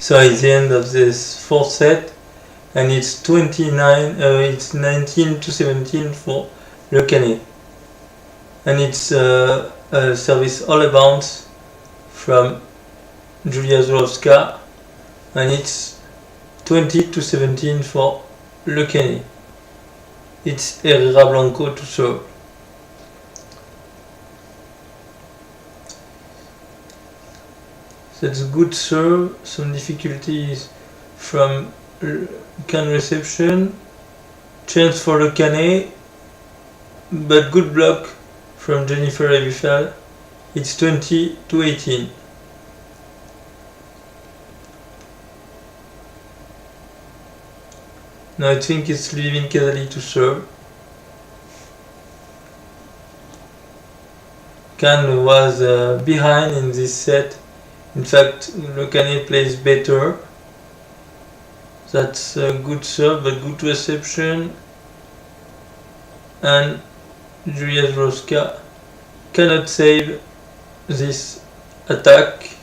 So it's the end of this fourth set, and it's 19 to 17 for Le Canet. And it's a service all about from Julia Zurowska, and it's 20 to 17 for Le Canet. It's Herrera Blanco to serve. That's good serve, some difficulties from Can reception, chance for Le Canet, but good block from Jennifer Ebiffal. It's 20 to 18. Now I think it's leaving Casali to serve. Can was behind in this set. In fact, Le Canet plays better. That's a good serve, but good reception. And Julia Zurowska cannot save this attack.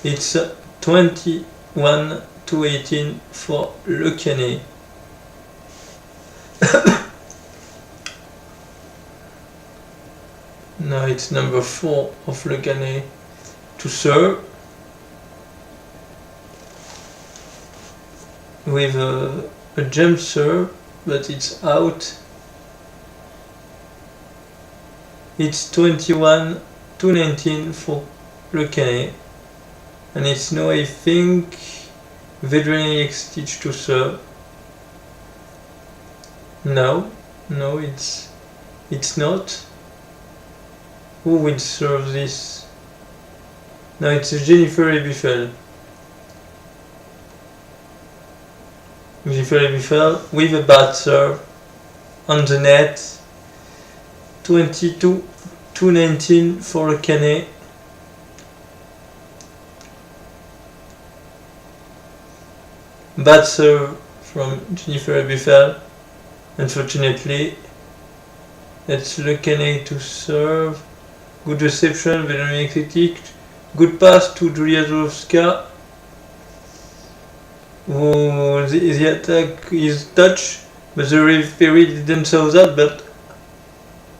It's 21 to 18 for Le Canet. Now it's number 4 of Le Canet to serve with a jump serve, but it's out. It's 21 to 19 for Le Canet, and it's now, I think, Vedrine Stitch to serve. No, it's not. Who will serve this? No, it's Jennifer Ebiffal. Jennifer Ebiffal with a bad serve on the net. 22 to 19 for Le Canet. Bad serve from Jennifer Ebiffal. Unfortunately, it's Le Canet to serve. Good reception, very critic. Good pass to Julia Zurowska. The attack is touch, but the referee didn't saw that, but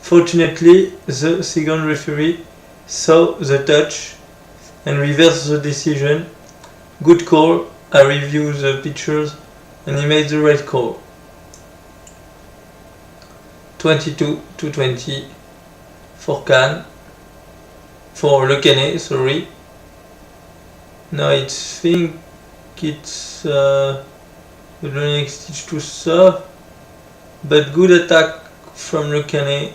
fortunately the second referee saw the touch and reversed the decision. Good call. I reviewed the pictures and he made the right call. 22 to 20 for Le Canet, sorry. Now I think it's the next Stitch to serve, but good attack from Le Canet.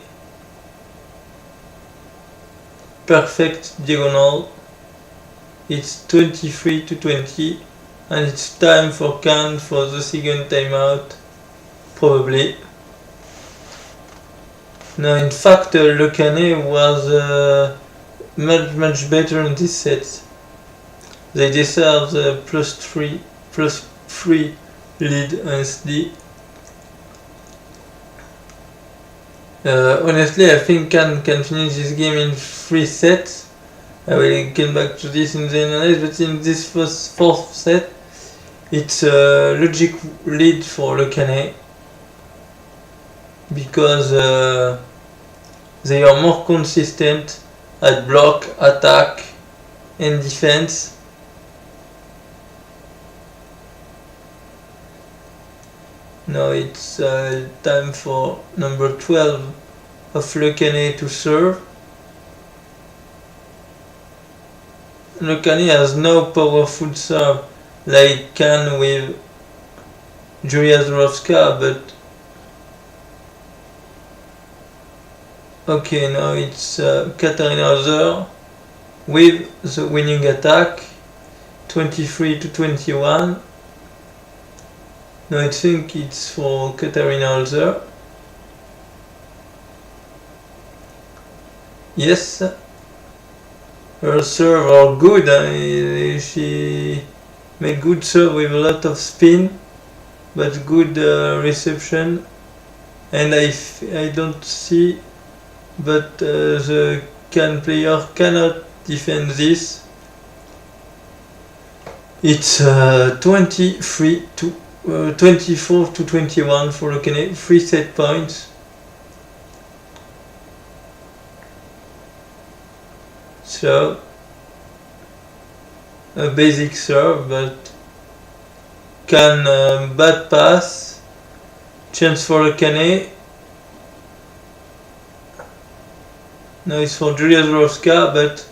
Perfect diagonal. It's 23 to 20, and it's time for Can for the second timeout, probably. Now, in fact, Le Canet was much better in this set. They deserve the +3 lead on SD. Honestly, I think Can finish this game in 3 sets. I will come back to this in the analysis, but in this fourth set, it's a logic lead for Le Canet, because they are more consistent at block, attack and defense. Now it's time for number 12 of Le Canet to serve. Le Canet has no powerful serve like Can with Julia Zurowska, but okay, now it's Katharina Hauser with the winning attack, 23 to 21. Now I think it's for Katharina Hauser. Yes, her serve are good. She made good serve with a lot of spin, but good reception. And I don't see, but the Can player cannot defend this. It's 24 to 21 for Le Canet, 3 set points. So a basic serve, but can bad pass, chance for Le Canet. Now it's for Julia Zurowska, but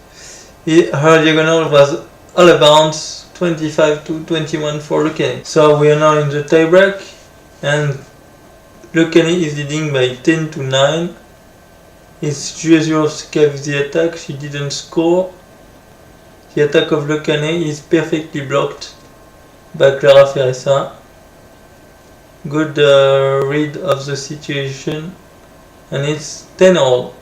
her diagonal was all abounds, 25 to 21 for Le Canet. So we are now in the tiebreak, and Le Canet is leading by 10 to 9. It's Julia Zurowska with the attack, she didn't score. The attack of Le Canet is perfectly blocked by Clara Ferressa. Good read of the situation, and it's 10-all.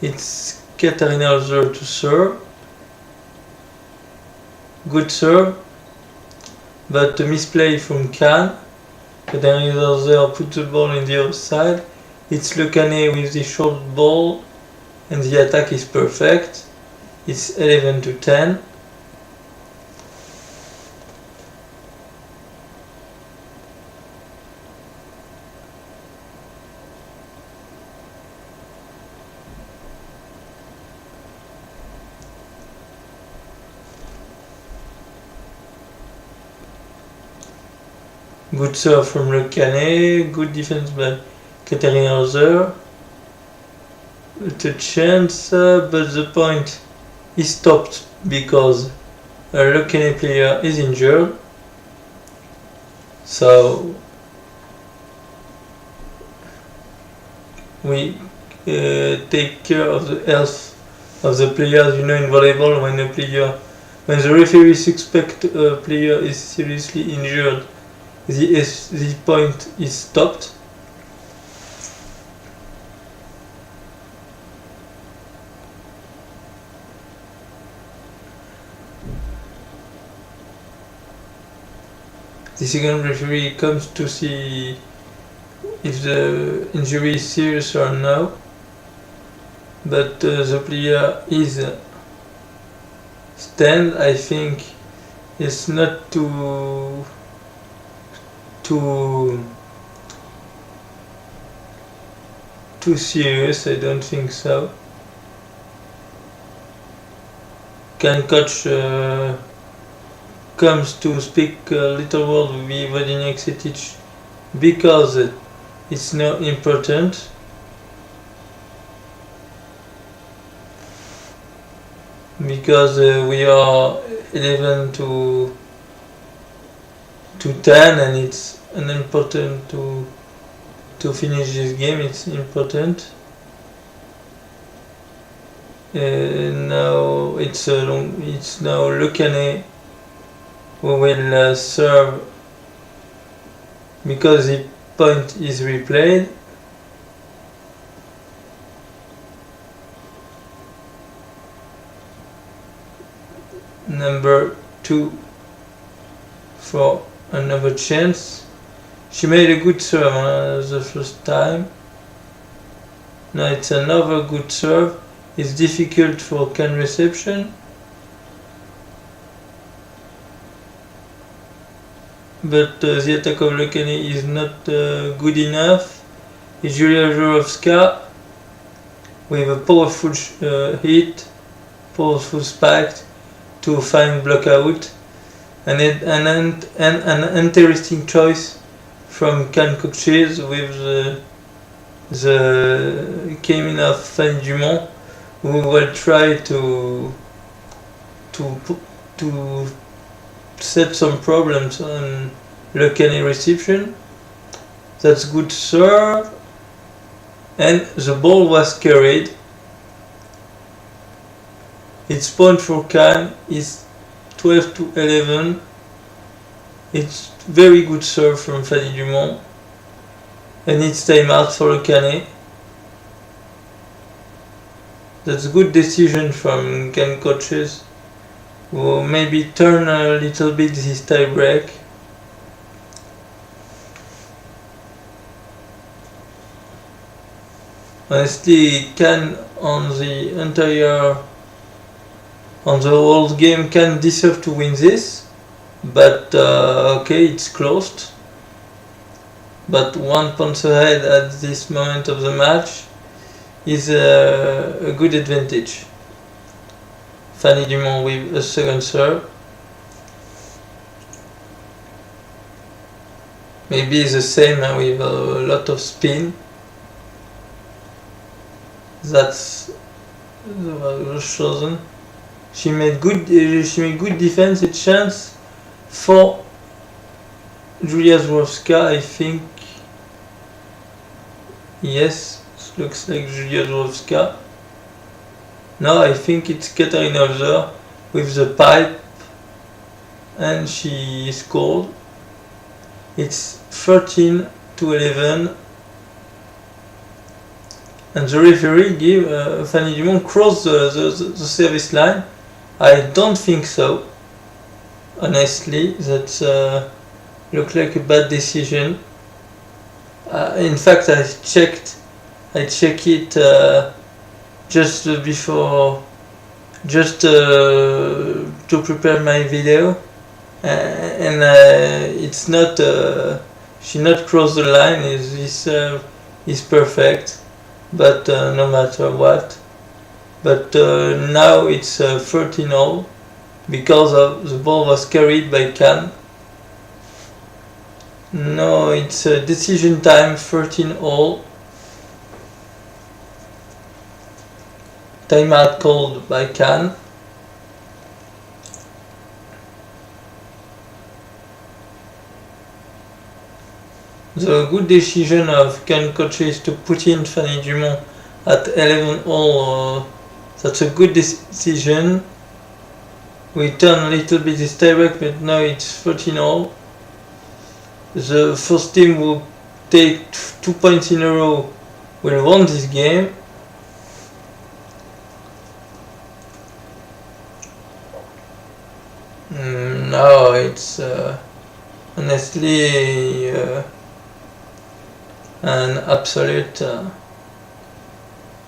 It's Katarina Holzer to serve. Good serve, but a misplay from Can. Katarina Holzer put the ball in the other side. It's Le Canet with the short ball, and the attack is perfect. It's 11 to 10. Good serve from Le Canet, good defense by Katarina Holzer. The chance, but the point is stopped because a Le Canet player is injured. So we take care of the health of the players. You know, in volleyball, when the referee suspects a player is seriously injured, the point is stopped. The second referee comes to see if the injury is serious or no, but the player is stand. I think it's not too serious. I don't think so. Can coach comes to speak a little word with Vladimir Ksetic because it's not important. Because we are 11 to 10, and it's important to finish this game. It's important. Now it's now Le Canet who will serve because the point is replayed. Number 2 for another chance. She made a good serve the first time. Now it's another good serve. It's difficult for Can reception, but the attack of Le Canet is not good enough. It's Julia Zurowska with a powerful hit, powerful spike to find block out, and an interesting choice from Can coaches with the came in of Fanny Dumont, who will try to set some problems on Le Canet reception. That's good serve, and the ball was carried. Its point for Can is 12 to 11. It's very good serve from Fanny Dumont, and it's timeout for Le Canet. That's good decision from Can coaches, who maybe turn a little bit this tie break. Honestly, Can on the entire On the whole game, Cannes deserve to win this, but okay, it's closed. But 1 point ahead at this moment of the match is a good advantage. Fanny Dumont with a second serve. Maybe the same with a lot of spin. That's chosen. She made good defense. A chance for Julia Złowska, I think. Yes, it looks like Julia Złowska. No, I think it's Katarina Ozer with the pipe, and she scored. It's 13-11, and the referee give Fanny Dumont cross the service line. I don't think so. Honestly, that looked like a bad decision. In fact, I checked it just before, to prepare my video, and it's not. She not crossed the line. This is perfect, but no matter what. But now it's 13-0 because of the ball was carried by Cannes. No, it's decision time. 13-0. Timeout called by Cannes. The good decision of Cannes coaches to put in Fanny Dumont at 11-0. That's a good decision. We turn a little bit this tiebreak, but now it's 13-0. The first team will take 2 points in a row, will win this game. Now it's honestly an absolute.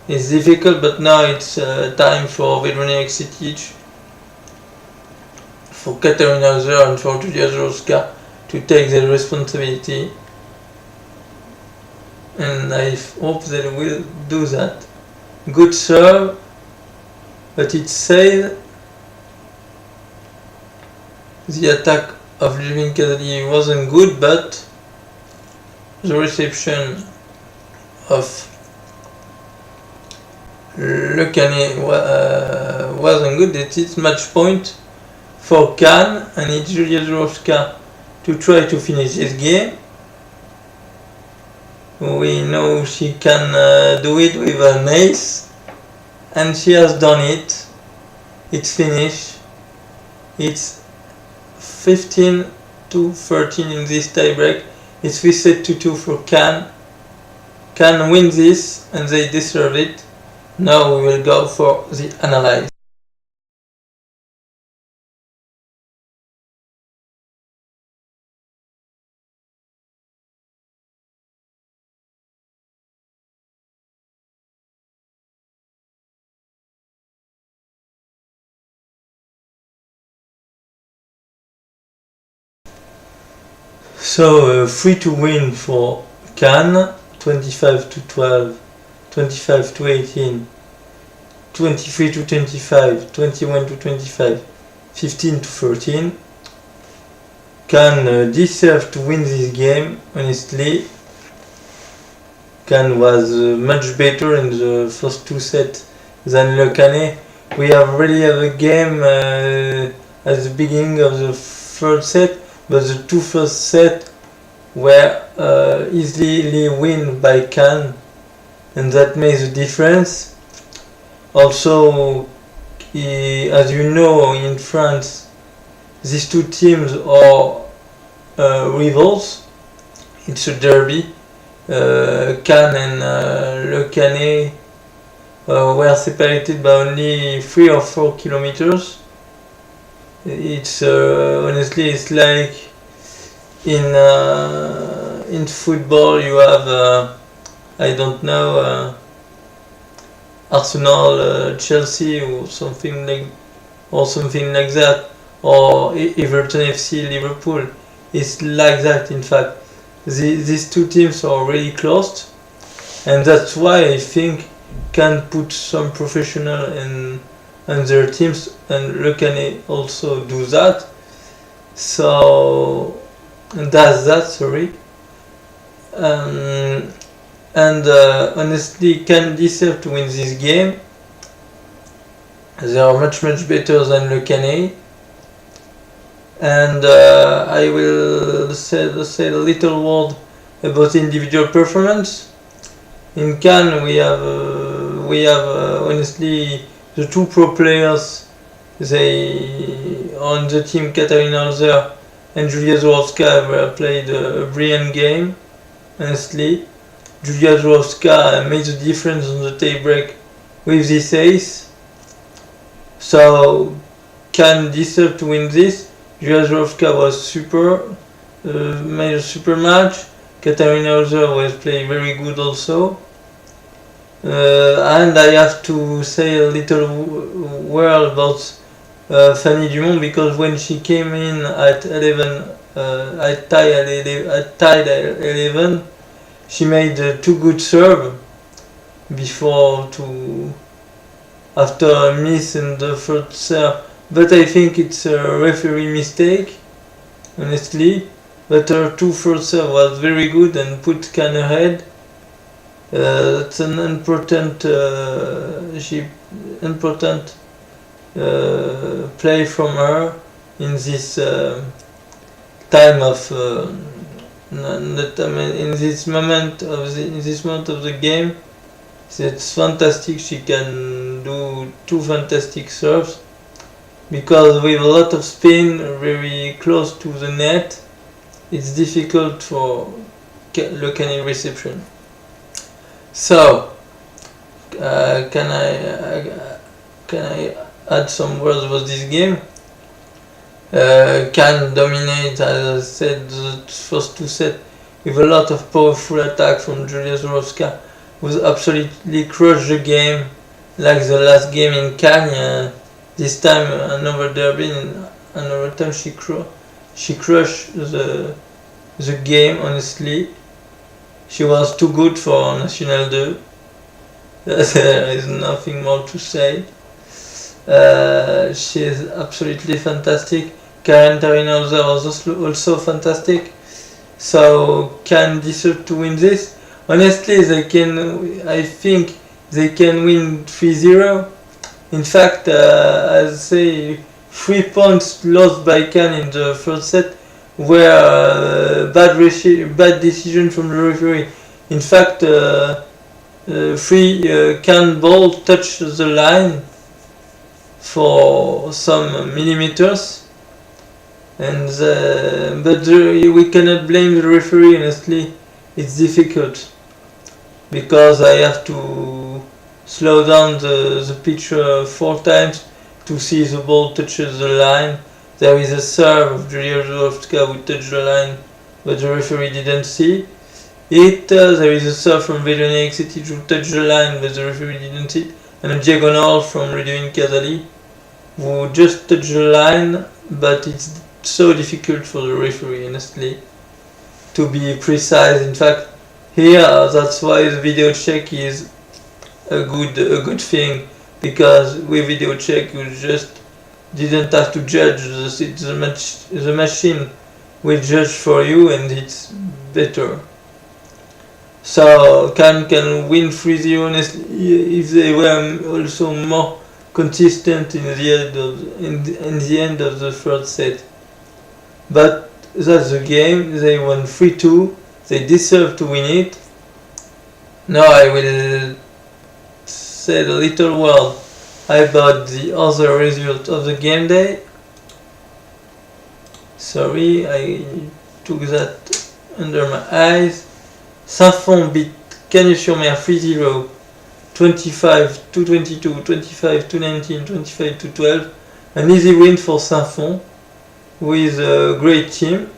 It's difficult, but now it's time for Vedroniak Sitic, for Katarina Ozer and for Julia Złowska to take the responsibility, and I hope they will do that. Good serve, but it's said the attack of Levin Kazali wasn't good, but the reception of Le Canet wasn't good. It is match point for Cannes, and it's Julia Złowska to try to finish this game. We know she can do it with an ace, and she has done it. It's finished. It's 15-13 in this tiebreak. It's 3-2 for Cannes. Cannes win this, and they deserve it. Now we will go for the analyze. So 3 to win for Cannes, 25-12, 25-18, 23-25, 21-25, 15-13. Cannes deserve to win this game, honestly. Cannes was much better in the first two sets than Le Canet. We already have a game at the beginning of the third set, but the two first sets were easily won by Cannes, and that makes a difference. Also, as you know, in France, these two teams are rivals. It's a derby. Cannes and Le Canet were separated by only 3 or 4 kilometers. It's honestly, it's like in football you have I don't know, Arsenal, Chelsea, or something like, or something like that, or Everton FC Liverpool. It's like that. In fact, these two teams are really close, and that's why I think can put some professional in their teams, and Le Canet also do that. So does that, sorry. And honestly, Cannes deserve to win this game. They are much better than Le Canet. And I will say a little word about individual performance. In Cannes we have honestly the two pro players. They on the team, Katarina Alzer and Julia Zurowska, played a brilliant game. Honestly, Julia Zurowska made the difference on the tie-break with this ace. So Cannes deserve to win this. Julia Zurowska was super, made a super match. Katarina Alzer was playing very good also. And I have to say a little word about Fanny Dumont, because when she came in at 11, tied 11, she made two good serve after a miss in the first serve. But I think it's a referee mistake, honestly. But her two first serve was very good and put Cannes ahead. That's an important play from her in this time of in this moment of the game. It's fantastic. She can do two fantastic serves, because with a lot of spin very close to the net, it's difficult for Le Canet reception. So can I add some words about this game? Cannes dominate, as I said, the first two sets with a lot of powerful attack from Julia Zurowska, who absolutely crushed the game, like the last game in Cannes. This time another derby, another time she crushed the game. Honestly, she was too good for National 2. There is nothing more to say. She is absolutely fantastic. Katarina Alzer was also fantastic. So Cannes deserve to win this. Honestly, I think they can win 3-0. In fact, I say 3 points lost by Cannes in the first set were bad decision from the referee. In fact, 3 Cannes ball touched the line for some millimeters, and we cannot blame the referee. Honestly, it's difficult because I have to slow down the picture 4 times to see the ball touches the line. There is a serve of Julia Zurowska who touched the line, but the referee didn't see it. There is a serve from Veliona Exetic who touched the line, but the referee didn't see it. And a diagonal from Ludwig Casali who just touched the line, but it's so difficult for the referee, honestly, to be precise. In fact, here that's why the video check is a good thing, because with video check you just didn't have to judge the machine will judge for you, and it's better. So Cannes can win 3-0 honestly if they were also more consistent in the end of the third set. But that's the game. They won 3-2. They deserve to win it. Now I will say a little word about the other result of the game day. Sorry, I took that under my eyes. Saint-Fond beat Cagnes-sur-Mer 3-0, 25-22, 25-19, 25-12. An easy win for Saint-Fond with a great team.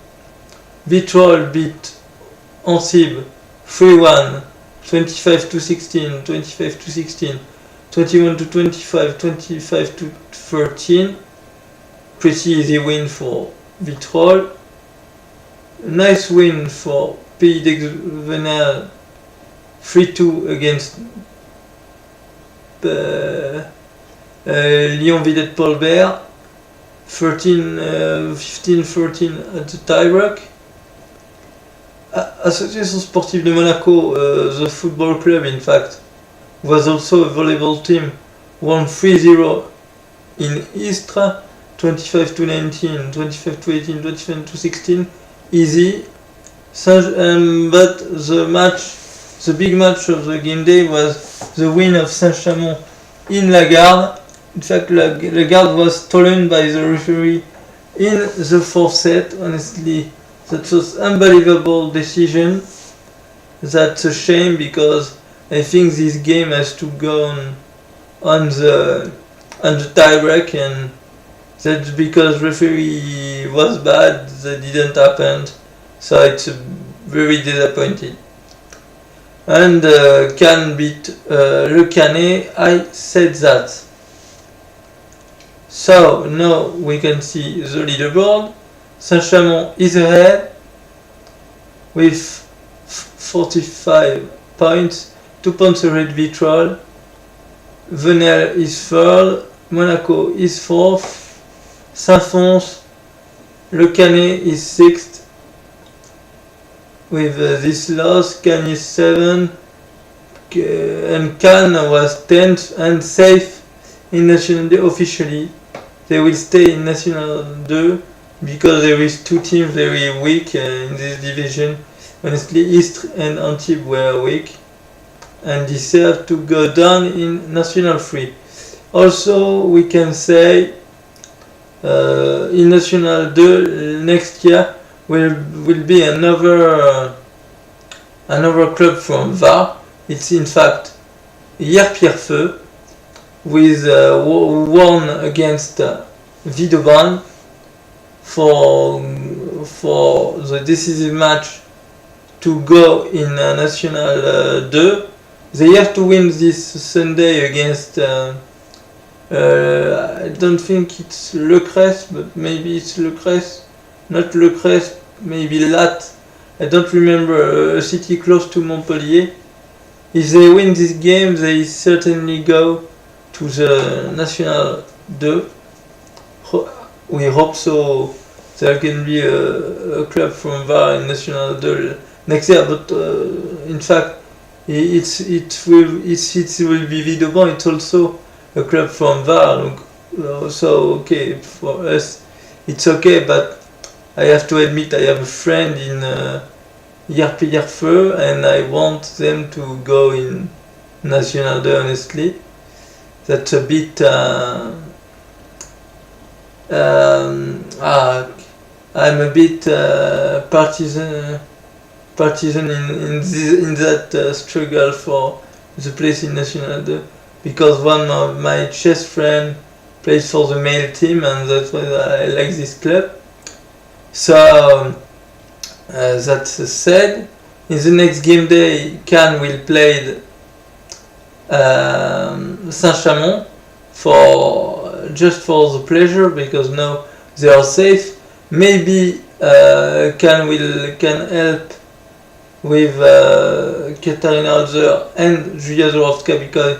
Vitrolles beat Antibes 3-1, 25-16, 25-16, 21-25, 25-13. Pretty easy win for Vitrolles. Nice win for Pays d'Aix-Venelle, 3-2 against Lyon Villette Paulbert, 15-13 at the tie-break. Association Sportive de Monaco, the football club in fact, was also a volleyball team, won 3-0 in Istres, 25-19, 25-18, 25-16, easy. But the big match of the game day was the win of Saint-Chamond in Lagarde. In fact, Lagarde was stolen by the referee in the fourth set. Honestly, that was unbelievable decision. That's a shame because I think this game has to go on the tie-break, and that's because referee was bad. That didn't happen, so it's very disappointing. And Cannes beat Le Canet. I said that. So now we can see the leaderboard. Saint-Chamond is ahead with 45 points, 2 points ahead Vitrolles. Venelle is third, Monaco is fourth, Saint-Fons, Le Canet is sixth. With this loss, Cannes is 7th, and Cannes was 10th and safe in National 2 officially. They will stay in National 2 because there is two teams very weak in this division. Honestly, Istres and Antibes were weak and deserve to go down in National 3. Also, we can say in National 2 next year will be another club from Var. It's in fact Hier-Pierrefeu, with won against Villeurbanne for the decisive match to go in National 2. They have to win this Sunday against I don't think it's Le Crest, but maybe it's Le Crest. Not Le Crest, maybe Latte. I don't remember, a city close to Montpellier. If they win this game, they certainly go to the National 2. We hope so. There can be a club from Var in National 2 next year, but in fact, it will be Villeurbanne. It's also a club from Var. So okay, for us, it's okay, but I have to admit I have a friend in Hier-Pierrefeu and I want them to go in National 2, honestly. That's a bit I'm a bit partisan in that struggle for the place in National 2, because one of my chess friends plays for the male team and that's why I like this club. So that said, in the next game day, Cannes will play Saint-Chamond just for the pleasure, because now they are safe. Maybe Cannes can help with Katarina Holzer and Julia Zorowska, because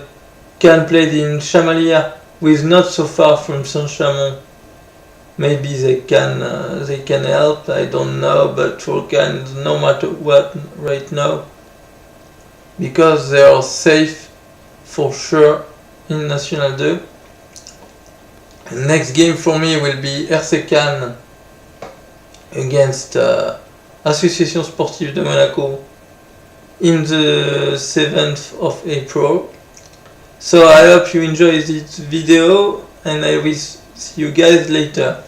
Cannes played in Chamalières, who is not so far from Saint-Chamond. Maybe they can help, I don't know, but for Cannes, no matter what right now, because they are safe for sure in National 2. Next game for me will be RC Cannes against Association Sportive de Monaco in the 7th of April. So I hope you enjoy this video and I will see you guys later.